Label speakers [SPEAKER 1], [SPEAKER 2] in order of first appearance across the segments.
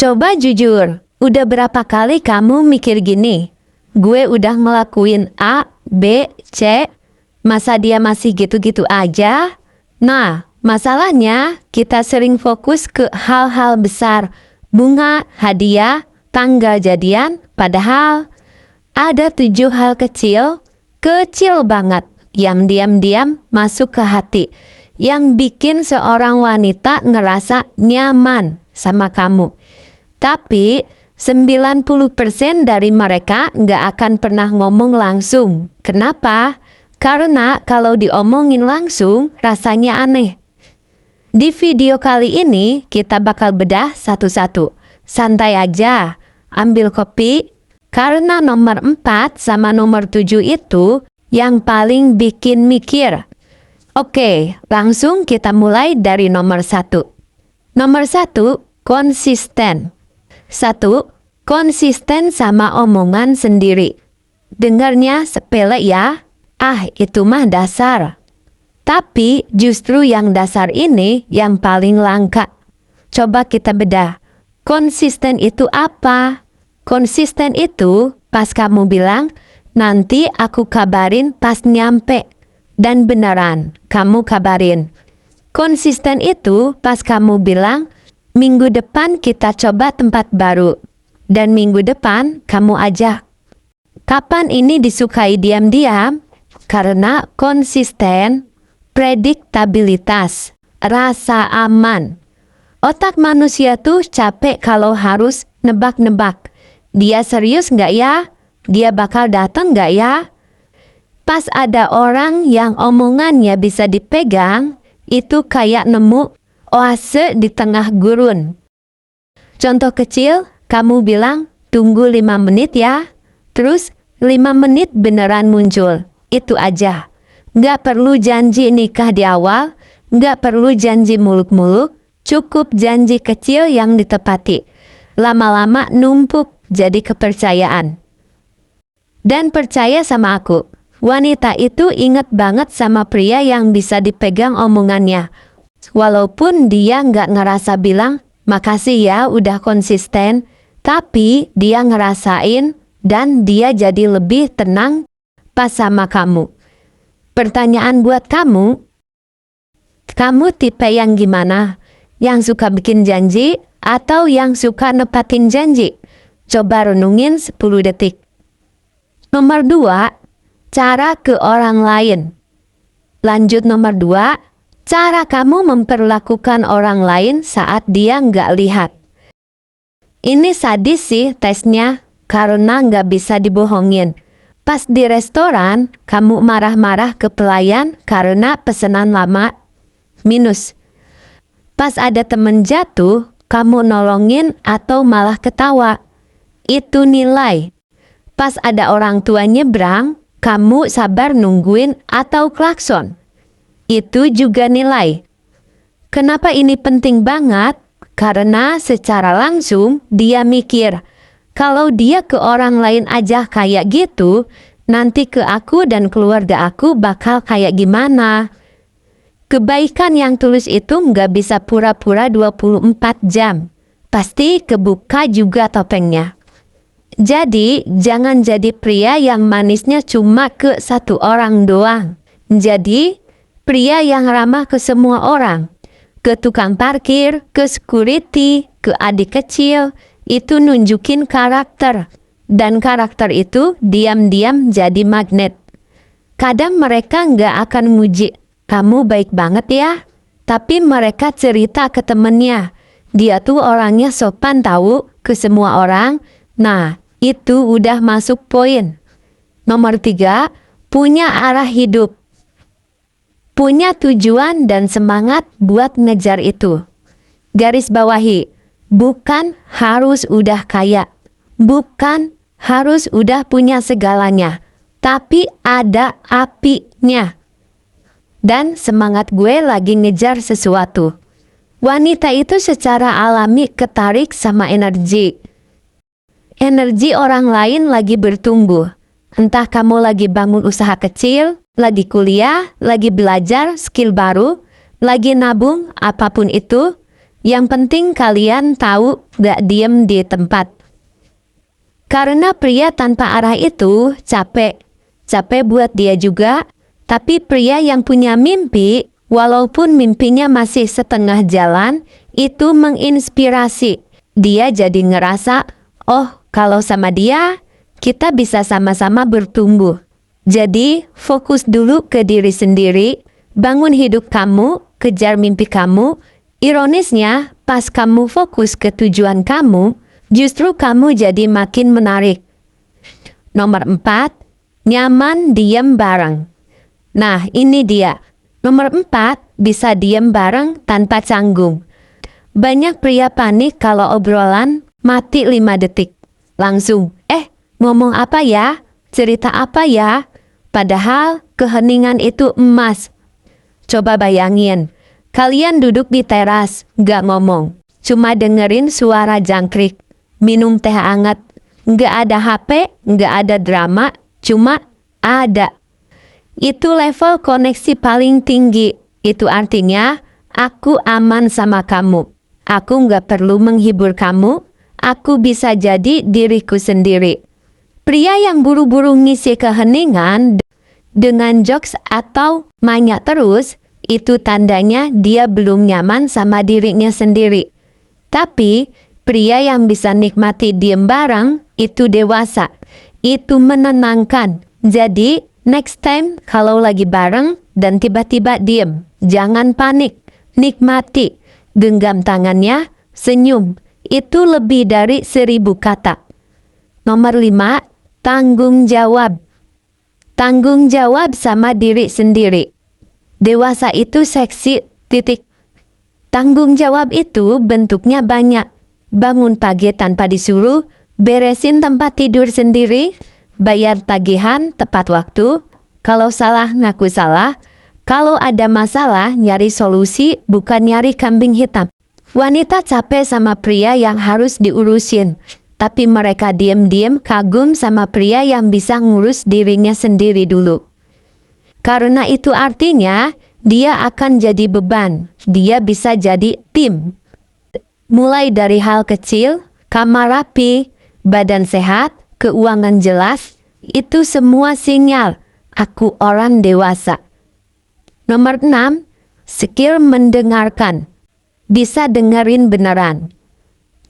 [SPEAKER 1] Coba jujur, udah berapa kali kamu mikir gini? Gue udah ngelakuin A, B, C, masa dia masih gitu-gitu aja? Nah, masalahnya kita sering fokus ke hal-hal besar, bunga, hadiah, tanggal jadian, padahal ada 7 hal kecil, kecil banget, yang diam-diam masuk ke hati, yang bikin seorang wanita ngerasa nyaman sama kamu. Tapi 90% dari mereka nggak akan pernah ngomong langsung. Kenapa? Karena kalau diomongin langsung rasanya aneh. Di video kali ini kita bakal bedah satu-satu. Santai aja, ambil kopi, karena nomor 4 sama nomor 7 itu yang paling bikin mikir. Oke, langsung kita mulai dari nomor 1. Nomor 1, konsisten. 1. Konsisten sama omongan sendiri. Dengarnya sepele ya, itu mah dasar. Tapi justru yang dasar ini yang paling langka. Coba kita bedah. Konsisten itu apa? Konsisten itu pas kamu bilang, nanti aku kabarin pas nyampe. Dan beneran, kamu kabarin. Konsisten itu pas kamu bilang, minggu depan kita coba tempat baru. Dan minggu depan kamu ajak. Kapan ini disukai diam-diam? Karena konsisten, prediktabilitas, rasa aman. Otak manusia tuh capek kalau harus nebak-nebak. Dia serius nggak ya? Dia bakal datang nggak ya? Pas ada orang yang omongannya bisa dipegang, itu kayak nemu oase di tengah gurun. Contoh kecil, kamu bilang, tunggu 5 menit ya. Terus 5 menit beneran muncul. Itu aja. Nggak perlu janji nikah di awal, nggak perlu janji muluk-muluk, cukup janji kecil yang ditepati. Lama-lama numpuk jadi kepercayaan. Dan percaya sama aku, wanita itu inget banget sama pria yang bisa dipegang omongannya. Walaupun dia nggak ngerasa bilang, makasih ya udah konsisten, tapi dia ngerasain dan dia jadi lebih tenang pas sama kamu. Pertanyaan buat kamu tipe yang gimana? Yang suka bikin janji atau yang suka nepatin janji? Coba renungin 10 detik. Nomor 2, cara ke orang lain. Lanjut nomor 2, cara kamu memperlakukan orang lain saat dia nggak lihat. Ini sadis sih tesnya, karena nggak bisa dibohongin. Pas di restoran, kamu marah-marah ke pelayan karena pesanan lama. Minus. Pas ada temen jatuh, kamu nolongin atau malah ketawa. Itu nilai. Pas ada orang tua nyebrang, kamu sabar nungguin atau klakson. Itu juga nilai. Kenapa ini penting banget? Karena secara langsung dia mikir, kalau dia ke orang lain aja kayak gitu, nanti ke aku dan keluarga aku bakal kayak gimana? Kebaikan yang tulus itu nggak bisa pura-pura 24 jam. Pasti kebuka juga topengnya. Jadi, jangan jadi pria yang manisnya cuma ke satu orang doang. Jadi, pria yang ramah ke semua orang. Ke tukang parkir, ke security, ke adik kecil. Itu nunjukin karakter. Dan karakter itu diam-diam jadi magnet. Kadang mereka nggak akan muji, kamu baik banget ya. Tapi mereka cerita ke temennya, dia tuh orangnya sopan tahu ke semua orang. Nah, itu udah masuk poin. Nomor 3, punya arah hidup. Punya tujuan dan semangat buat ngejar itu. Garis bawahi, bukan harus udah kaya. Bukan harus udah punya segalanya. Tapi ada apinya. Dan semangat gue lagi ngejar sesuatu. Wanita itu secara alami ketarik sama energi. Energi orang lain lagi bertumbuh. Entah kamu lagi bangun usaha kecil, lagi kuliah, lagi belajar skill baru, lagi nabung, apapun itu. Yang penting kalian tahu gak diem di tempat. Karena pria tanpa arah itu capek. Capek buat dia juga. Tapi pria yang punya mimpi, walaupun mimpinya masih setengah jalan, itu menginspirasi. Dia jadi ngerasa, oh kalau sama dia, kita bisa sama-sama bertumbuh. Jadi fokus dulu ke diri sendiri, bangun hidup kamu, kejar mimpi kamu. Ironisnya, pas kamu fokus ke tujuan kamu, justru kamu jadi makin menarik. Nomor 4, nyaman diem bareng. Nah, ini dia. Nomor 4, bisa diem bareng tanpa canggung. Banyak pria panik kalau obrolan mati 5 detik. Langsung, ngomong apa ya? Cerita apa ya? Padahal keheningan itu emas. Coba bayangin, kalian duduk di teras, gak ngomong. Cuma dengerin suara jangkrik. Minum teh hangat, nggak ada HP, nggak ada drama, cuma ada. Itu level koneksi paling tinggi. Itu artinya, aku aman sama kamu. Aku nggak perlu menghibur kamu, aku bisa jadi diriku sendiri. Pria yang buru-buru ngisi keheningan dengan jokes atau manja terus, itu tandanya dia belum nyaman sama dirinya sendiri. Tapi, pria yang bisa nikmati diem bareng, itu dewasa. Itu menenangkan. Jadi, next time kalau lagi bareng dan tiba-tiba diem, jangan panik. Nikmati. Genggam tangannya, senyum. Itu lebih dari 1000 kata. Nomor 5, tanggung jawab. Tanggung jawab sama diri sendiri. Dewasa itu seksi, titik. Tanggung jawab itu bentuknya banyak. Bangun pagi tanpa disuruh, beresin tempat tidur sendiri, bayar tagihan tepat waktu, kalau salah ngaku salah, kalau ada masalah nyari solusi bukan nyari kambing hitam. Wanita capek sama pria yang harus diurusin, tapi mereka diam-diam kagum sama pria yang bisa ngurus dirinya sendiri dulu. Karena itu artinya, dia akan jadi beban, dia bisa jadi tim. Mulai dari hal kecil, kamar rapi, badan sehat, keuangan jelas, itu semua sinyal aku orang dewasa. Nomor 6, skill mendengarkan. Bisa dengerin beneran.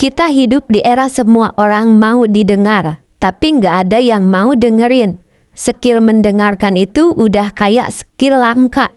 [SPEAKER 1] Kita hidup di era semua orang mau didengar, tapi nggak ada yang mau dengerin. Skill mendengarkan itu udah kayak skill langka.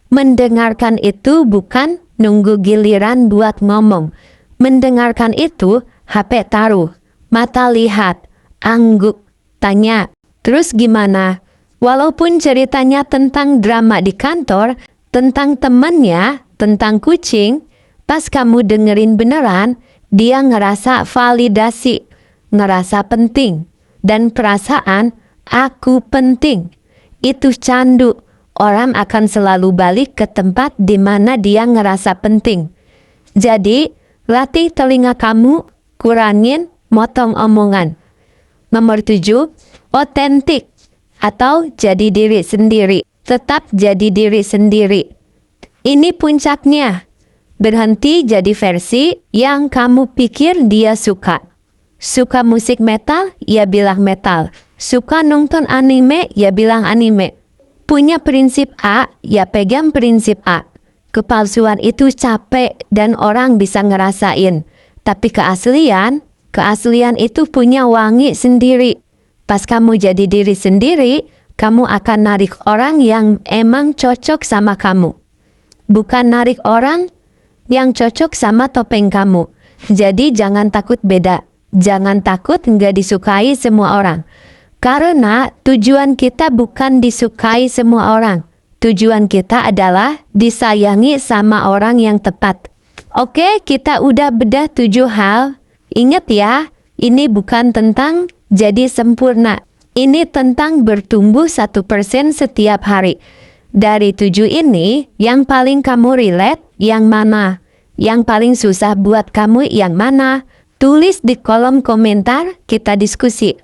[SPEAKER 1] Mendengarkan itu bukan nunggu giliran buat ngomong. Mendengarkan itu HP taruh, mata lihat, angguk, tanya, terus gimana? Walaupun ceritanya tentang drama di kantor, tentang temannya, tentang kucing, pas kamu dengerin beneran, dia ngerasa validasi, ngerasa penting, dan perasaan aku penting. Itu candu. Orang akan selalu balik ke tempat di mana dia ngerasa penting. Jadi, latih telinga kamu, kurangin motong omongan. Nomor 7, otentik atau jadi diri sendiri. Tetap jadi diri sendiri. Ini puncaknya. Berhenti jadi versi yang kamu pikir dia suka. Suka musik metal, ya bilang metal. Suka nonton anime, ya bilang anime. Punya prinsip A, ya pegang prinsip A. Kepalsuan itu capek dan orang bisa ngerasain. Tapi keaslian itu punya wangi sendiri. Pas kamu jadi diri sendiri, kamu akan narik orang yang emang cocok sama kamu. Bukan narik orang yang cocok sama topeng kamu. Jadi jangan takut beda. Jangan takut nggak disukai semua orang. Karena tujuan kita bukan disukai semua orang. Tujuan kita adalah disayangi sama orang yang tepat. Oke, kita udah bedah 7 hal. Ingat ya, ini bukan tentang jadi sempurna. Ini tentang bertumbuh 1% setiap hari. Dari 7 ini, yang paling kamu relate, yang mana? Yang paling susah buat kamu, yang mana? Tulis di kolom komentar, kita diskusi.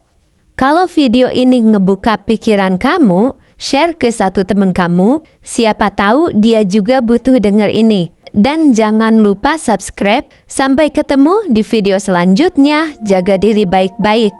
[SPEAKER 1] Kalau video ini ngebuka pikiran kamu, share ke satu teman kamu, siapa tahu dia juga butuh denger ini. dan jangan lupa subscribe. Sampai ketemu di video selanjutnya. Jaga diri baik-baik.